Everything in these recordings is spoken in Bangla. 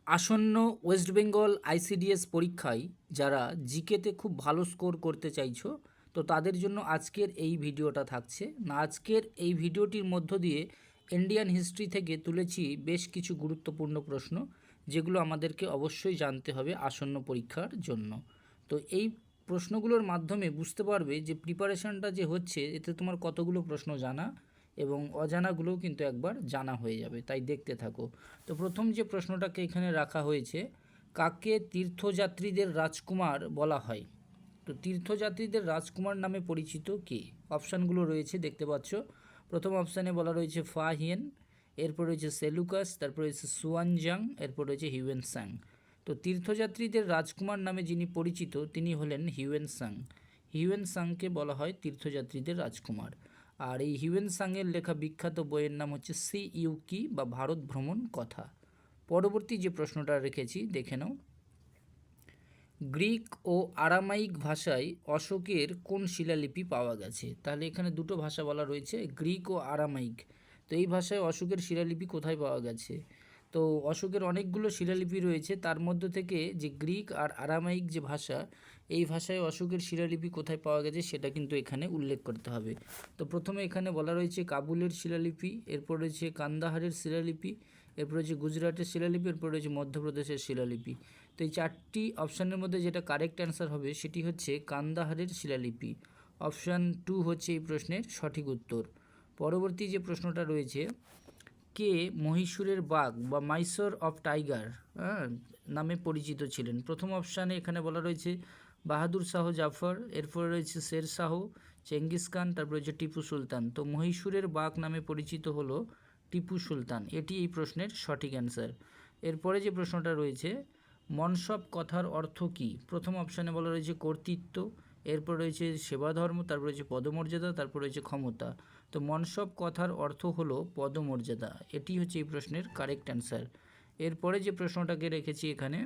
আসন্ন ওয়েস্ট বেঙ্গল আইসিডিএস পরীক্ষায় যারা জিকেতে খুব ভালো স্কোর করতে চাইছো, তো তাদের জন্য আজকের এই ভিডিওটা থাকছে না। আজকের এই ভিডিওটির মধ্য দিয়ে ইন্ডিয়ান হিস্ট্রি থেকে তুলেছি বেশ কিছু গুরুত্বপূর্ণ প্রশ্ন, যেগুলো আমাদেরকে অবশ্যই জানতে হবে আসন্ন পরীক্ষার জন্য। তো এই প্রশ্নগুলোর মাধ্যমে বুঝতে পারবে যে প্রিপারেশনটা যে হচ্ছে এতে তোমার কতগুলো প্রশ্ন জানা এবং অজানাগুলোও কিন্তু একবার জানা হয়ে যাবে, তাই দেখতে থাকো। তো প্রথম যে প্রশ্নটাকে এখানে রাখা হয়েছে, কাকে তীর্থযাত্রীদের রাজকুমার বলা হয়? তো তীর্থযাত্রীদের রাজকুমার নামে পরিচিত কে? অপশানগুলো রয়েছে, দেখতে পাচ্ছ। প্রথম অপশানে বলা রয়েছে ফা হিয়েন, এরপর রয়েছে সেলুকাস, তারপর রয়েছে সুয়ানজাং, এরপর রয়েছে হিউয়েন সাং। তো তীর্থযাত্রীদের রাজকুমার নামে যিনি পরিচিত তিনি হলেন হিউয়েন সাং। হিউয়েন সাংকে বলা হয় তীর্থযাত্রীদের রাজকুমার। আর এই হিউয়েন সাংয়ের লেখা বিখ্যাত বইয়ের নাম হচ্ছে সি ইউকি বা ভারত ভ্রমণ কথা। পরবর্তী যে প্রশ্নটা রেখেছি দেখে নাও। গ্রিক ও আরামাইক ভাষায় অশোকের কোন শিলালিপি পাওয়া গেছে? তাহলে এখানে দুটো ভাষা বলা রয়েছে, গ্রিক ও আরামাইক। তো এই ভাষায় অশোকের শিলালিপি কোথায় পাওয়া গেছে? তো অশোকের অনেকগুলো শিলালিপি রয়েছে, তার মধ্য থেকে যে গ্রিক আর আরামাইক যে ভাষা, এই ভাষায় অশোকের শিলালিপি কোথায় পাওয়া গেছে সেটা কিন্তু এখানে উল্লেখ করতে হবে। তো প্রথমে এখানে বলা রয়েছে কাবুলের শিলালিপি, এরপর রয়েছে কান্দাহারের শিলালিপি, এরপর রয়েছে গুজরাটের শিলালিপি, এরপর রয়েছে মধ্যপ্রদেশের শিলালিপি। তো এই চারটি অপশানের মধ্যে যেটা কারেক্ট অ্যান্সার হবে সেটি হচ্ছে কান্দাহারের শিলালিপি। অপশান 2 হচ্ছে এই প্রশ্নের সঠিক উত্তর। পরবর্তী যে প্রশ্নটা রয়েছে, কে মহীশূরের বাঘ বা মাইসোর অফ টাইগার নামে পরিচিত ছিলেন? প্রথম অপশানে এখানে বলা রয়েছে বাহাদুর শাহ জাফর, এরপর রয়েছে শের শাহ, চেঙ্গিস খান, তারপর রয়েছে টিপু সুলতান। তো মহীশূরের বাঘ নামে পরিচিত হলো টিপু সুলতান, এটি এই প্রশ্নের সঠিক অ্যান্সার। এরপরে যে প্রশ্নটা রয়েছে, মনসব কথার অর্থ কী? প্রথম অপশানে বলা রয়েছে কর্তৃত্ব, এরপর রয়েছে সেবাধর্ম, তারপর রয়েছে পদমর্যাদা, তারপর রয়েছে ক্ষমতা। তো মনসব কথার অর্থ হলো পদমর্যাদা, এটি হচ্ছে এই প্রশ্নের কারেক্ট অ্যান্সার। এরপরে যে প্রশ্নটাকে রেখেছি এখানে,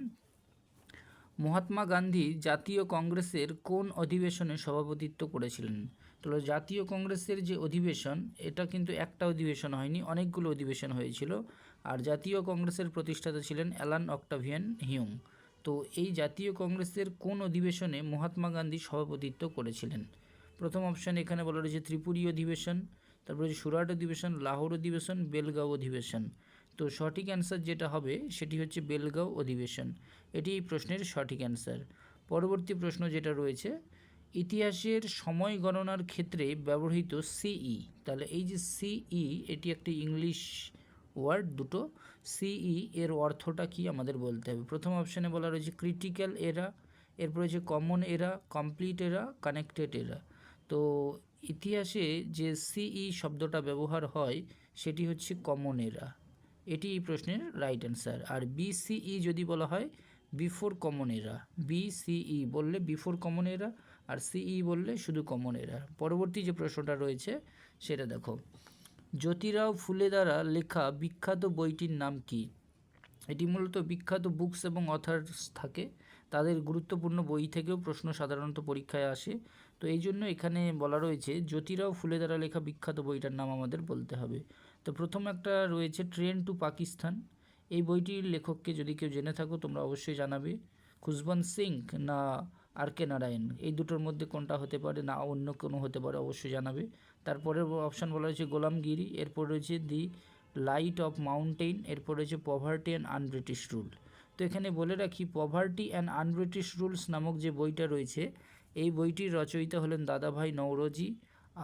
মহাত্মা গান্ধী জাতীয় কংগ্রেসের কোন অধিবেশনে সভাপতিত্ব করেছিলেন? তো জাতীয় কংগ্রেসের যে অধিবেশন, এটা কিন্তু একটা অধিবেশন হয়নি, অনেকগুলো অধিবেশন হয়েছিল। আর জাতীয় কংগ্রেসের প্রতিষ্ঠাতা ছিলেন অ্যালান অক্টাভিয়ান হিউম। তো এই জাতীয় কংগ্রেসের কোন অধিবেশনে মহাত্মা গান্ধী সভাপতিত্ব করেছিলেন? প্রথম অপশান এখানে বলা রয়েছে ত্রিপুরী অধিবেশন, তারপরে সুরাট অধিবেশন, লাহোর অধিবেশন, বেলগাঁও অধিবেশন। তো সঠিক অ্যান্সার যেটা হবে সেটি হচ্ছে বেলগাঁও অধিবেশন, এটি এই প্রশ্নের সঠিক অ্যান্সার। পরবর্তী প্রশ্ন যেটা রয়েছে, ইতিহাসের সময় গণনার ক্ষেত্রে ব্যবহৃত সিই, তাহলে এই যে সিই এটি একটি ইংলিশ ওয়ার্ড, দুটো সিই এর অর্থটা কি আমাদের বলতে হবে। প্রথম অপশানে বলা রয়েছে ক্রিটিক্যাল এরা, এরপর রয়েছে কমন এরা, কমপ্লিট এরা, কানেক্টেড এরা। তো ইতিহাসে যে সিই শব্দটা ব্যবহার হয় সেটি হচ্ছে কমন এরা, এটি এই প্রশ্নের রাইট অ্যান্সার। আর বিসিই যদি বলা হয় বিফোর কমন এরা, বিসিই বললে বিফোর কমন এরা, আর সিই বললে শুধু কমন এরা। পরবর্তী যে প্রশ্নটা রয়েছে সেটা দেখো, জ্যোতিরাও ফুলে দ্বারা লেখা বিখ্যাত বইটির নাম কি? এটি মূলত বিখ্যাত বুকস এবং অথার্স থাকে, তাদের গুরুত্বপূর্ণ বই থেকেও প্রশ্ন সাধারণত পরীক্ষায় আসে। তো এই জন্য এখানে বলা রয়েছে জ্যোতিরাও ফুলে দ্বারা লেখা বিখ্যাত বইটার নাম আমাদের বলতে হবে। তো প্রথম একটা রয়েছে ট্রেন টু পাকিস্তান, এই বইটির লেখককে যদি কেউ জেনে থাকো তোমরা অবশ্যই জানাবে। খুশবন্ত সিং না আর কে নারায়ণ, এই দুটোর মধ্যে কোনটা হতে পারে, না অন্য কোনো হতে পারে, অবশ্যই জানাবে। তারপরে অপশান বলা হয়েছে গোলামগিরি, এরপর রয়েছে দি লাইট অফ মাউন্টেন, এরপর রয়েছে পভার্টি অ্যান্ড আনব্রিটিশ রুল। তো এখানে বলে রাখি পভার্টি অ্যান্ড আনব্রিটিশ রুলস নামক যে বইটা রয়েছে এই বইটির রচয়িতা হলেন দাদাভাই নওরোজি।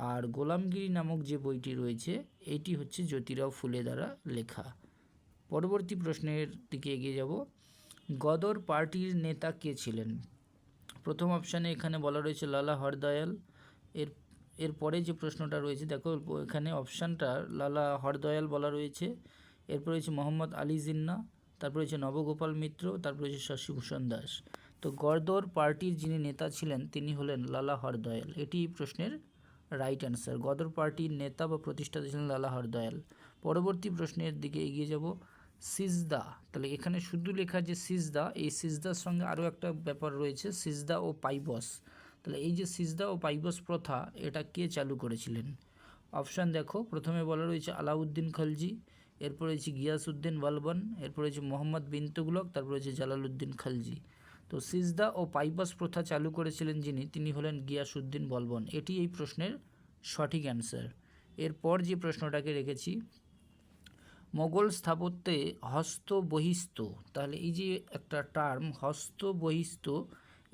আর গোলামগিরি নামক যে বইটি রয়েছে এইটি হচ্ছে জ্যোতিরাও ফুলে দ্বারা লেখা। পরবর্তী প্রশ্নের দিকে এগিয়ে যাব, গদর পার্টির নেতা কে ছিলেন? প্রথম অপশানে এখানে বলা রয়েছে লালা হরদয়াল। এর এরপরে যে প্রশ্নটা রয়েছে দেখো, এখানে অপশানটা লালা হরদয়াল বলা রয়েছে, এরপর রয়েছে মোহাম্মদ আলী জিন্না, তারপর রয়েছে নবগোপাল মিত্র, তারপর রয়েছে শশিভূষণ দাস। তো গদর পার্টির যিনি নেতা ছিলেন তিনি হলেন লালা হরদয়াল, এটি প্রশ্নের রাইট অ্যান্সার। গদর পার্টির নেতা বা প্রতিষ্ঠাতা ছিলেন লালা হরদয়াল। পরবর্তী প্রশ্নের দিকে এগিয়ে যাব, সিজদা, তাহলে এখানে শুধু লেখা যে সিজদা, এই সিজদার সঙ্গে আরও একটা ব্যাপার রয়েছে সিজদা ও পাইবস। তাহলে এই যে সিজদা ও পাইবস প্রথা এটা কে চালু করেছিলেন? অপশান দেখো, প্রথমে বলা রয়েছে আলাউদ্দিন খলজি, এরপর হচ্ছে গিয়াসউদ্দিন বালবান, এরপর হচ্ছে মোহাম্মদ বিন তুগলক, তারপর হচ্ছে জালালউদ্দিন খালজি। তো সিজদা ও পাইপাস প্রথা চালু করেছিলেন যিনি, তিনি হলেন গিয়াসউদ্দিন বালবান। এটি এই প্রশ্নের সঠিক অ্যান্সার। এরপর যে প্রশ্নটাকে রেখেছি, মোগল স্থাপত্যে হস্ত বহিস্ত, তাহলে এই যে একটা টার্ম হস্ত বহিস্ত,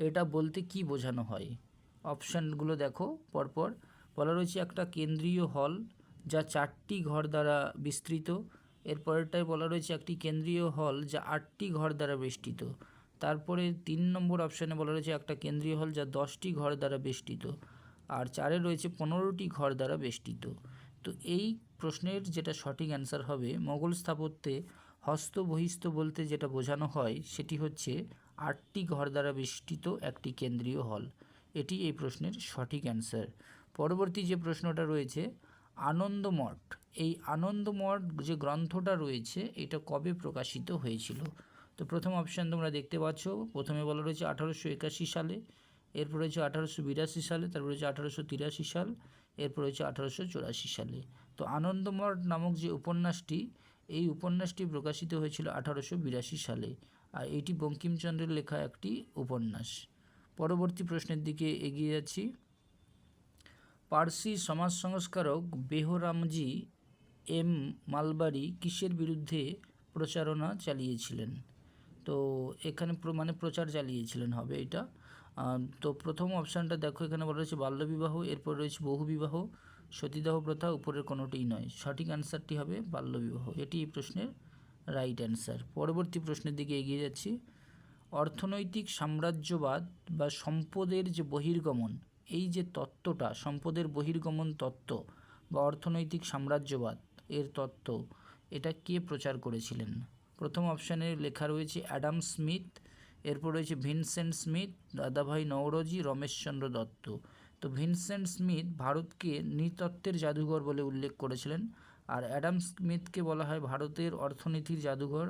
এটা বলতে কি বোঝানো হয়? অপশানগুলো দেখো পরপর। বলা রয়েছে একটা কেন্দ্রীয় হল যা 4টি ঘর দ্বারা বিস্তৃত। এরপরেরটায় বলা রয়েছে একটি কেন্দ্রীয় হল যা 8টি ঘর দ্বারা বেষ্টিত। তারপরে 3 নম্বর অপশানে বলা রয়েছে একটা কেন্দ্রীয় হল যা 10টি ঘর দ্বারা বেষ্টিত। আর 4-এ রয়েছে 15টি ঘর দ্বারা বেষ্টিত। তো এই প্রশ্নের যেটা সঠিক অ্যান্সার হবে, মোগল স্থাপত্যে হস্ত বহিস্ত বলতে যেটা বোঝানো হয় সেটি হচ্ছে 8টি ঘর দ্বারা বেষ্টিত একটি কেন্দ্রীয় হল। এটি এই প্রশ্নের সঠিক অ্যান্সার। পরবর্তী যে প্রশ্নটা রয়েছে, আনন্দমঠ, এই আনন্দমঠ যে গ্রন্থটা রয়েছে এটা কবে প্রকাশিত হয়েছিল? তো প্রথম অপশান তোমরা দেখতে পাচ্ছ, প্রথমে বলা রয়েছে 1881 সালে, এরপর রয়েছে 1882 সালে, তারপর রয়েছে 1883 সাল, এরপর রয়েছে 1884 সালে। তো আনন্দমঠ নামক যে উপন্যাসটি, এই উপন্যাসটি প্রকাশিত হয়েছিল 1882 সালে, আর এটি বঙ্কিমচন্দ্রের লেখা একটি উপন্যাস। পরবর্তী প্রশ্নের দিকে এগিয়ে যাচ্ছি। পার্সি সমাজ সংস্কারক বেহরামজি এম মালবারি কিসের বিরুদ্ধে প্রচারণা চালিয়েছিলেন? তো এখানে প্রচার চালিয়েছিলেন হবে এটা। তো প্রথম অপশানটা দেখো, এখানে বলা রয়েছে বাল্যবিবাহ, এরপর রয়েছে বহুবিবাহ, সতীদাহ প্রথা, উপরের কোনোটিই নয়। সঠিক অ্যান্সারটি হবে বাল্যবিবাহ। এটি এই প্রশ্নের রাইট অ্যান্সার। পরবর্তী প্রশ্নের দিকে এগিয়ে যাচ্ছি। অর্থনৈতিক সাম্রাজ্যবাদ বা সম্পদের যে বহির্গমন, এই যে তত্ত্বটা, সম্পদের বহির্গমন তত্ত্ব বা অর্থনৈতিক সাম্রাজ্যবাদ এর তত্ত্ব, এটা কে প্রচার করেছিলেন? প্রথম অপশানে লেখা রয়েছে অ্যাডাম স্মিথ, এরপর রয়েছে ভিনসেন্ট স্মিথ, দাদাভাই নওরোজি, রমেশচন্দ্র দত্ত। তো ভিনসেন্ট স্মিথ ভারতকে নৃতত্ত্বের জাদুঘর বলে উল্লেখ করেছিলেন, আর অ্যাডাম স্মিথকে বলা হয় ভারতের অর্থনীতির জাদুঘর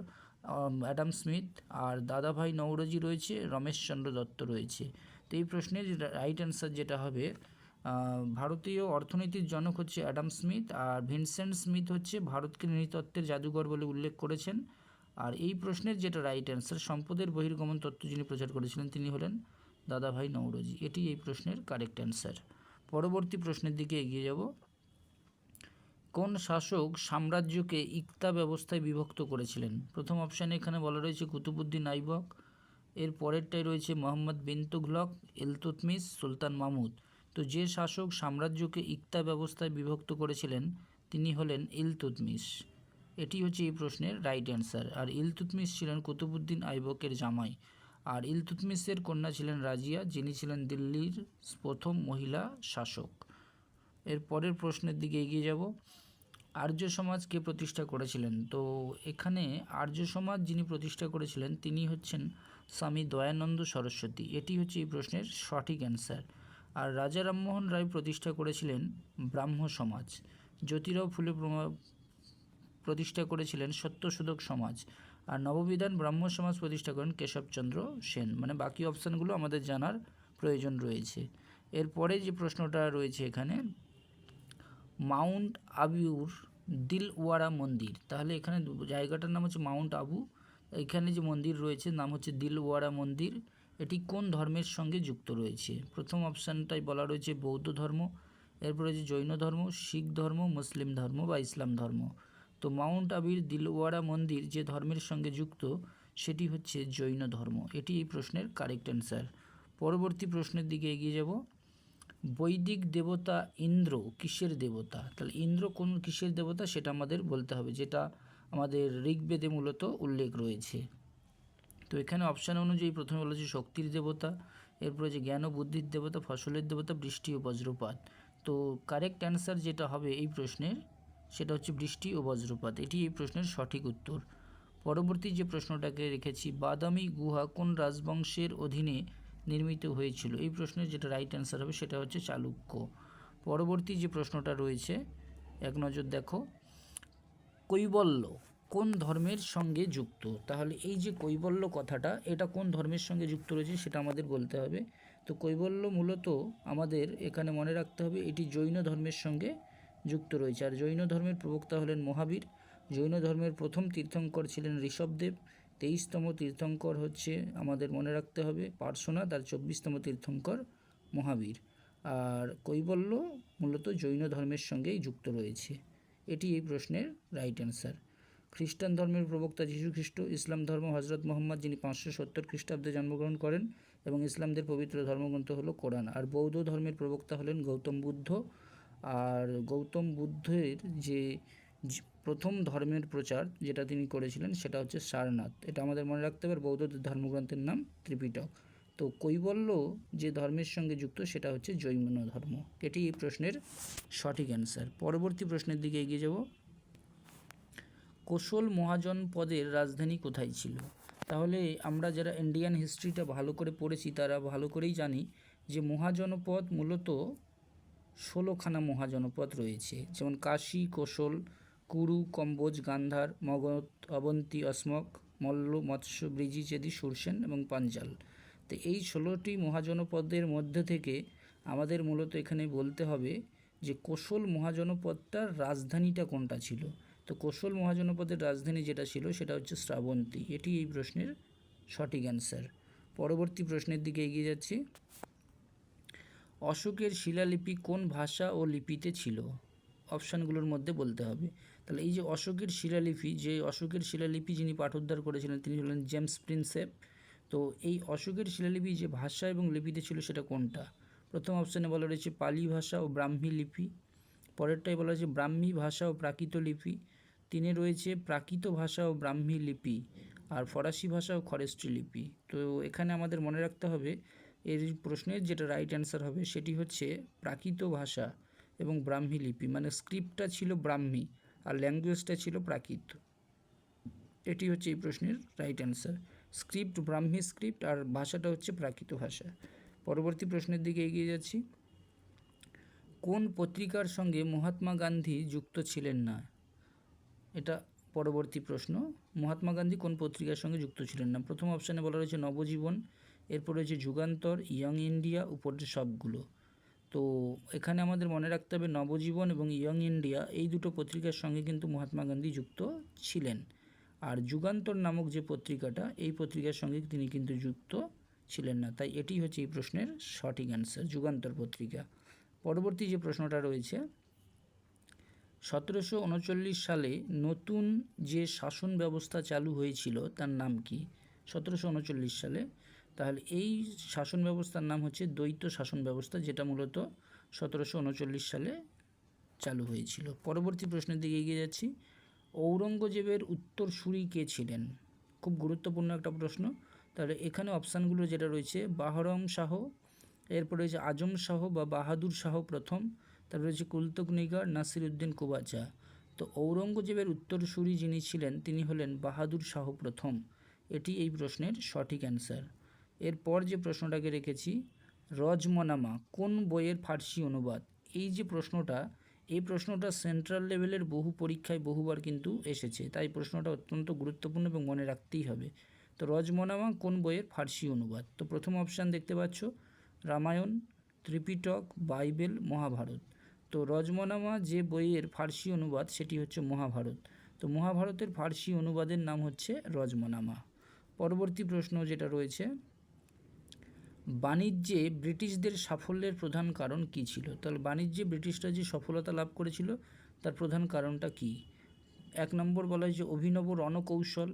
অ্যাডাম স্মিথ, আর দাদাভাই নওরোজি রয়েছে, রমেশচন্দ্র দত্ত রয়েছে। তো এই প্রশ্নের রাইট অ্যান্সার যেটা হবে, ভারতীয় অর্থনীতির জনক হচ্ছে অ্যাডাম স্মিথ, আর ভিনসেন্ট স্মিথ হচ্ছে ভারতকে নৃতত্ত্বের জাদুঘর বলে উল্লেখ করেছেন। আর এই প্রশ্নের যেটা রাইট অ্যান্সার, সম্পদের বহির্গমন তত্ত্ব যিনি প্রচার করেছিলেন তিনি হলেন দাদাভাই নওরোজি। এটি এই প্রশ্নের কারেক্ট অ্যান্সার। পরবর্তী প্রশ্নের দিকে এগিয়ে যাব। কোন শাসক সাম্রাজ্যকে ইকতা ব্যবস্থায় বিভক্ত করেছিলেন? প্রথম অপশানে এখানে বলা রয়েছে কুতুবউদ্দিন আইবক, এর পরেরটাই রয়েছে মোহাম্মদ বিন তুগলক, ইলতুৎমিশ, সুলতান মাহমুদ। তো যে শাসক সাম্রাজ্যকে ইকতা ব্যবস্থায় বিভক্ত করেছিলেন তিনি হলেন ইলতুৎমিশ। এটি হচ্ছে এই প্রশ্নের রাইট অ্যান্সার। আর ইলতুৎমিশ ছিলেন কুতুবউদ্দিন আইবকের জামাই, আর ইলতুৎমিশের কন্যা ছিলেন রাজিয়া, যিনি ছিলেন দিল্লির প্রথম মহিলা শাসক। এর পরের প্রশ্নের দিকে এগিয়ে যাব। আর্য সমাজ কে প্রতিষ্ঠা করেছিলেন? তো এখানে আর্য সমাজ যিনি প্রতিষ্ঠা করেছিলেন তিনি হচ্ছেন স্বামী দয়ানন্দ সরস্বতী। এটি হচ্ছে এই প্রশ্নের সঠিক অ্যান্সার। আর রাজা রামমোহন রায় প্রতিষ্ঠা করেছিলেন ব্রাহ্ম সমাজ। জ্যোতিরাও ফুলে প্রতিষ্ঠা করেছিলেন সত্যশোধক সমাজ। আর নববিধান ব্রাহ্ম সমাজ প্রতিষ্ঠা করেন কেশবচন্দ্র সেন। মানে বাকি অপশানগুলো আমাদের জানার প্রয়োজন রয়েছে। এরপরে যে প্রশ্নটা রয়েছে এখানে, মাউন্ট আবুর দিলওয়ারা মন্দির, তাহলে এখানে জায়গাটার নাম হচ্ছে মাউন্ট আবু, এখানে যে মন্দির রয়েছে নাম হচ্ছে দিলওয়ারা মন্দির। এটি কোন ধর্মের সঙ্গে যুক্ত রয়েছে? প্রথম অপশানটাই বলা রয়েছে বৌদ্ধ ধর্ম, এরপর রয়েছে জৈন ধর্ম, শিখ ধর্ম, মুসলিম ধর্ম বা ইসলাম ধর্ম। তো মাউন্ট আবির দিলওয়ারা মন্দির যে ধর্মের সঙ্গে যুক্ত সেটি হচ্ছে জৈন ধর্ম। এটি এই প্রশ্নের কারেক্ট অ্যান্সার। পরবর্তী প্রশ্নের দিকে এগিয়ে যাব। বৈদিক দেবতা ইন্দ্র কিসের দেবতা? তাহলে ইন্দ্র কোন কিসের দেবতা সেটা আমাদের বলতে হবে, যেটা আমাদের ঋগ্বেদে মূলত উল্লেখ রয়েছে। তো এখানে অপশান অনুযায়ী প্রথমে বলা হচ্ছে শক্তির দেবতা, এরপরে যে জ্ঞান ও বুদ্ধির দেবতা, ফসলের দেবতা, বৃষ্টি ও বজ্রপাত। তো কারেক্ট অ্যান্সার যেটা হবে এই প্রশ্নের সেটা হচ্ছে বৃষ্টি ও বজ্রপাত। এটি এই প্রশ্নের সঠিক উত্তর। পরবর্তী যে প্রশ্নটাকে রেখেছি, বাদামি গুহা কোন রাজবংশের অধীনে নির্মিত হয়েছিল? এই প্রশ্নের যেটা রাইট অ্যান্সার হবে সেটা হচ্ছে চালুক্য। পরবর্তী যে প্রশ্নটা রয়েছে এক নজর দেখো, কৈবল্য কোন ধর্মের সঙ্গে যুক্ত? তাহলে এই যে কৈবল্য কথাটা, এটা কোন ধর্মের সঙ্গে যুক্ত রয়েছে সেটা আমাদের বলতে হবে। তো কৈবল্য মূলত আমাদের এখানে মনে রাখতে হবে এটি জৈন ধর্মের সঙ্গে যুক্ত রয়েছে, আর জৈন ধর্মের প্রবক্তা হলেন মহাবীর, জৈন ধর্মের প্রথম তীর্থঙ্কর ছিলেন ঋষভদেব। 23তম তীর্থঙ্কর হচ্ছে আমাদের মনে রাখতে হবে পার্শ্বনাথ, আর 24তম তীর্থঙ্কর মহাবীর। আর কৈবল্য মূলত জৈন ধর্মের সঙ্গেই যুক্ত রয়েছে। এটি এই প্রশ্নের রাইট অ্যান্সার। খ্রিস্টান ধর্মের প্রবক্তা যীশুখ্রিস্ট। ইসলাম ধর্ম হজরত মোহাম্মদ, যিনি 570 খ্রিস্টাব্দে জন্মগ্রহণ করেন, এবং ইসলামদের পবিত্র ধর্মগ্রন্থ হলো কোরআন। আর বৌদ্ধ ধর্মের প্রবক্তা হলেন গৌতম বুদ্ধ। আর গৌতম বুদ্ধের যে প্রথম ধর্মের প্রচার যেটা তিনি করেছিলেন সেটা হচ্ছে সারনাথ। এটা আমাদের মনে রাখতে হবে। বৌদ্ধ ধর্মগ্রন্থের নাম ত্রিপিটক। তো কৈবল্য যে ধর্মের সঙ্গে যুক্ত সেটা হচ্ছে জৈন ধর্ম। এটি এই প্রশ্নের সঠিক অ্যান্সার। পরবর্তী প্রশ্নের দিকে এগিয়ে যাব। কোশল মহাজনপদের রাজধানী কোথায় ছিল? তাহলে আমরা যারা ইন্ডিয়ান হিস্ট্রিটা ভালো করে পড়েছি তারা ভালো করেই জানি যে মহাজনপদ মূলত 16খানা মহাজনপদ রয়েছে, যেমন কাশী, কোশল, কুরু, কম্বোজ, গান্ধার, মগধ, অবন্তী, অসমক, মল্ল, মৎস্য, ব্রিজি, চেদি, সুরসেন এবং পাঞ্চাল। তো এই 16টি মহাজনপদের মধ্যে থেকে আমাদের মূলত এখানে বলতে হবে যে কোশল মহাজনপদটার রাজধানীটা কোনটা ছিল। তো কোশল মহাজনপদের রাজধানী যেটা ছিল সেটা হচ্ছে শ্রাবন্তী। এটি এই প্রশ্নের সঠিক অ্যান্সার। পরবর্তী প্রশ্নের দিকে এগিয়ে যাচ্ছি। অশোকের শিলালিপি কোন ভাষা ও লিপিতে ছিল? অপশানগুলোর মধ্যে বলতে হবে। তাহলে এই যে অশোকের শিলালিপি যিনি পাঠোদ্ধার করেছিলেন তিনি হলেন জেমস প্রিন্সেপ। তো এই অশোকের শিলালিপি যে ভাষা এবং লিপিতে ছিল সেটা কোনটা? প্রথম অপশানে বলা রয়েছে পালি ভাষা ও ব্রাহ্মী লিপি। পরেরটাই বলা হয়েছে ব্রাহ্মী ভাষা ও প্রাকৃত লিপি। তিনে রয়েছে প্রাকৃত ভাষা ও ব্রাহ্মী লিপি, আর ফরাসি ভাষা ও খরেস্ট্রি লিপি। তো এখানে আমাদের মনে রাখতে হবে এর প্রশ্নের যেটা রাইট অ্যান্সার হবে সেটি হচ্ছে প্রাকৃত ভাষা এবং ব্রাহ্মী লিপি। মানে স্ক্রিপ্টটা ছিল ব্রাহ্মী আর ল্যাঙ্গুয়েজটা ছিল প্রাকৃত। এটি হচ্ছে এই প্রশ্নের রাইট অ্যান্সার। স্ক্রিপ্ট ব্রাহ্মী স্ক্রিপ্ট আর ভাষাটা হচ্ছে প্রাকৃত ভাষা। পরবর্তী প্রশ্নের দিকে এগিয়ে যাচ্ছি। কোন পত্রিকার সঙ্গে মহাত্মা গান্ধী যুক্ত ছিলেন না? এটা পরবর্তী প্রশ্ন। মহাত্মা গান্ধী কোন পত্রিকার সঙ্গে যুক্ত ছিলেন না? প্রথম অপশানে বলা রয়েছে নবজীবন, এরপর রয়েছে যুগান্তর, ইয়ং ইন্ডিয়া, উপরের সবগুলো। তো এখানে আমাদের মনে রাখতে হবে নবজীবন এবং ইয়ং ইন্ডিয়া এই দুটো পত্রিকার সঙ্গে কিন্তু মহাত্মা গান্ধী যুক্ত ছিলেন। আর যুগান্তর নামক যে পত্রিকাটা এই পত্রিকার সঙ্গে তিনি কিন্তু যুক্ত ছিলেন না। তাই এটি হচ্ছে এই প্রশ্নের সঠিক অ্যান্সার, যুগান্তর পত্রিকা। পরবর্তী যে প্রশ্নটা রয়েছে, 1739 সালে নতুন যে শাসন ব্যবস্থা চালু হয়েছিল তার নাম কি? 1739 সালে, তাহলে এই শাসন ব্যবস্থার নাম হচ্ছে দ্বৈত শাসন ব্যবস্থা, যেটা মূলত 1739 সালে চালু হয়েছিল। পরবর্তী প্রশ্নের দিকে এগিয়ে যাচ্ছি। ঔরঙ্গজেবের উত্তরসূরি কে ছিলেন? খুব গুরুত্বপূর্ণ একটা প্রশ্ন। তাহলে এখানে অপশানগুলো যেটা রয়েছে বাহরম শাহ, এরপর রয়েছে আজম শাহ বা বাহাদুর শাহ প্রথম, তারপর রয়েছে কুলতুগনিগার, নাসিরউদ্দিন কুবাচা। তো ঔরঙ্গজেবের উত্তরসূরি যিনি ছিলেন তিনি হলেন বাহাদুর শাহ প্রথম। এটি এই প্রশ্নের সঠিক অ্যান্সার। এরপর যে প্রশ্নটাকে রেখেছি, রজমনামা কোন বইয়ের ফার্সি অনুবাদ? এই যে প্রশ্নটা, এই প্রশ্নটা সেন্ট্রাল লেভেলের বহু পরীক্ষায় বহুবার কিন্তু এসেছে, তাই প্রশ্নটা অত্যন্ত গুরুত্বপূর্ণ এবং মনে রাখতেই হবে। তো রজমনামা কোন বইয়ের ফার্সি অনুবাদ? তো প্রথম অপশান দেখতে পাচ্ছ রামায়ণ, ত্রিপিটক, বাইবেল, মহাভারত। তো রজমনামা যে বইয়ের ফার্সি অনুবাদ সেটি হচ্ছে মহাভারত। তো মহাভারতের ফার্সি অনুবাদের নাম হচ্ছে রজমনামা। পরবর্তী প্রশ্ন যেটা রয়েছে, বাণিজ্যে ব্রিটিশদের সাফল্যের প্রধান কারণ কী ছিল? তাহলে বাণিজ্যে ব্রিটিশরা যে সফলতা লাভ করেছিল তার প্রধান কারণটা কী? 1 নম্বর বলা হয়েছে অভিনব রণকৌশল,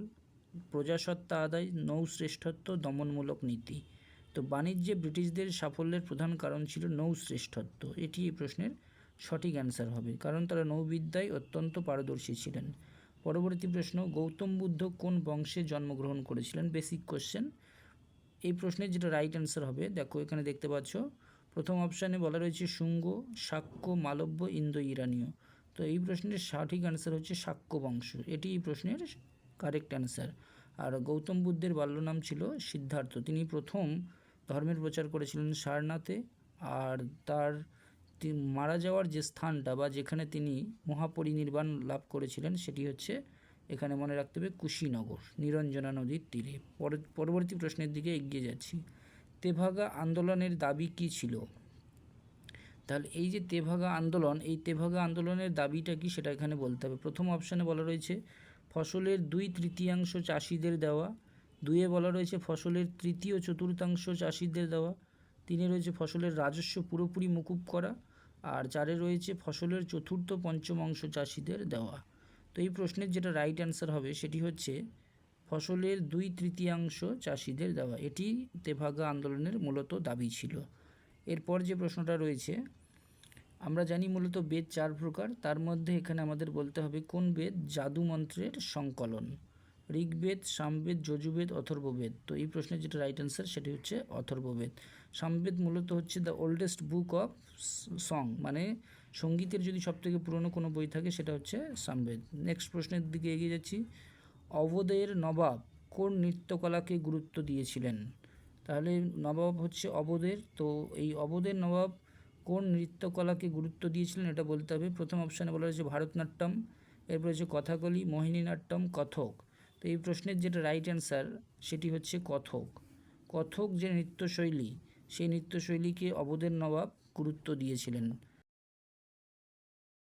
প্রজাসত্তা আদায়, নৌশ্রেষ্ঠত্ব, দমনমূলক নীতি। তো বাণিজ্যে ব্রিটিশদের সাফল্যের প্রধান কারণ ছিল নৌশ্রেষ্ঠত্ব। এটি এই প্রশ্নের সঠিক অ্যান্সার হবে, কারণ তারা নৌবিদ্যায় অত্যন্ত পারদর্শী ছিলেন। পরবর্তী প্রশ্ন, গৌতম বুদ্ধ কোন বংশে জন্মগ্রহণ করেছিলেন? Basic question. এই প্রশ্নের যেটা রাইট অ্যান্সার হবে দেখো এখানে দেখতে পাচ্ছ, প্রথম অপশানে বলা রয়েছে শুঙ্গ, শাক্য, মালব্য, ইন্দো ইরানীয়। তো এই প্রশ্নের সঠিক অ্যান্সার হচ্ছে শাক্য বংশ। এটি এই প্রশ্নের কারেক্ট অ্যান্সার। আর গৌতম বুদ্ধের বাল্য নাম ছিল সিদ্ধার্থ। তিনি প্রথম ধর্মের প্রচার করেছিলেন সারনাথে, আর তার মারা যাওয়ার যে স্থানটা বা যেখানে তিনি মহাপরিনির্বাণ লাভ করেছিলেন সেটি হচ্ছে এখানে মনে রাখতে হবে কুশীনগর, নিরঞ্জনা নদীর তীরে। পরবর্তী প্রশ্নের দিকে এগিয়ে যাচ্ছি। তেভাগা আন্দোলনের দাবি কী ছিল? তাহলে এই যে তেভাগা আন্দোলন, এই তেভাগা আন্দোলনের দাবিটা কি সেটা এখানে বলতে হবে। প্রথম অপশানে বলা রয়েছে ফসলের 2/3 চাষিদের দেওয়া, 2-এ বলা রয়েছে ফসলের 1/3 চাষিদের দেওয়া, 3-এ রয়েছে ফসলের রাজস্ব পুরোপুরি মকুব করা, আর 4-এ রয়েছে ফসলের 4/5 চাষিদের দেওয়া। তো এই প্রশ্নের যেটা রাইট অ্যান্সার হবে সেটি হচ্ছে ফসলের 2/3 চাষিদের দেওয়া। এটি তেভাগা আন্দোলনের মূলত দাবি ছিল। এরপর যে প্রশ্নটা রয়েছে, আমরা জানি মূলত বেদ 4 প্রকার, তার মধ্যে এখানে আমাদের বলতে হবে কোন বেদ জাদু মন্ত্রের সংকলন, ঋগ্বেদ, সামবেদ, যজুর্বেদ, অথর্ববেদ। তো এই প্রশ্নের যেটা রাইট অ্যান্সার সেটি হচ্ছে অথর্ববেদ। সামবেদ মূলত হচ্ছে the oldest book of song, মানে সঙ্গীতের যদি সবথেকে পুরনো কোনো বই থাকে সেটা হচ্ছে সামবেদ। নেক্সট প্রশ্নের দিকে এগিয়ে যাচ্ছি। অবধের নবাব কোন নৃত্যকলাকে গুরুত্ব দিয়েছিলেন? তাহলে নবাব হচ্ছে অবধের, তো এই অবধের নবাব কোন নৃত্যকলাকে গুরুত্ব দিয়েছিলেন এটা বলতে হবে। প্রথম অপশানে বলা হয়েছে ভারতনাট্যম, এরপর হচ্ছে কথাকলি, মোহিনীনাট্যম, কথক। তো এই প্রশ্নের যেটা রাইট অ্যান্সার সেটি হচ্ছে কথক। কথক যে নৃত্যশৈলী, সেই নৃত্যশৈলীকে অবধের নবাব গুরুত্ব দিয়েছিলেন।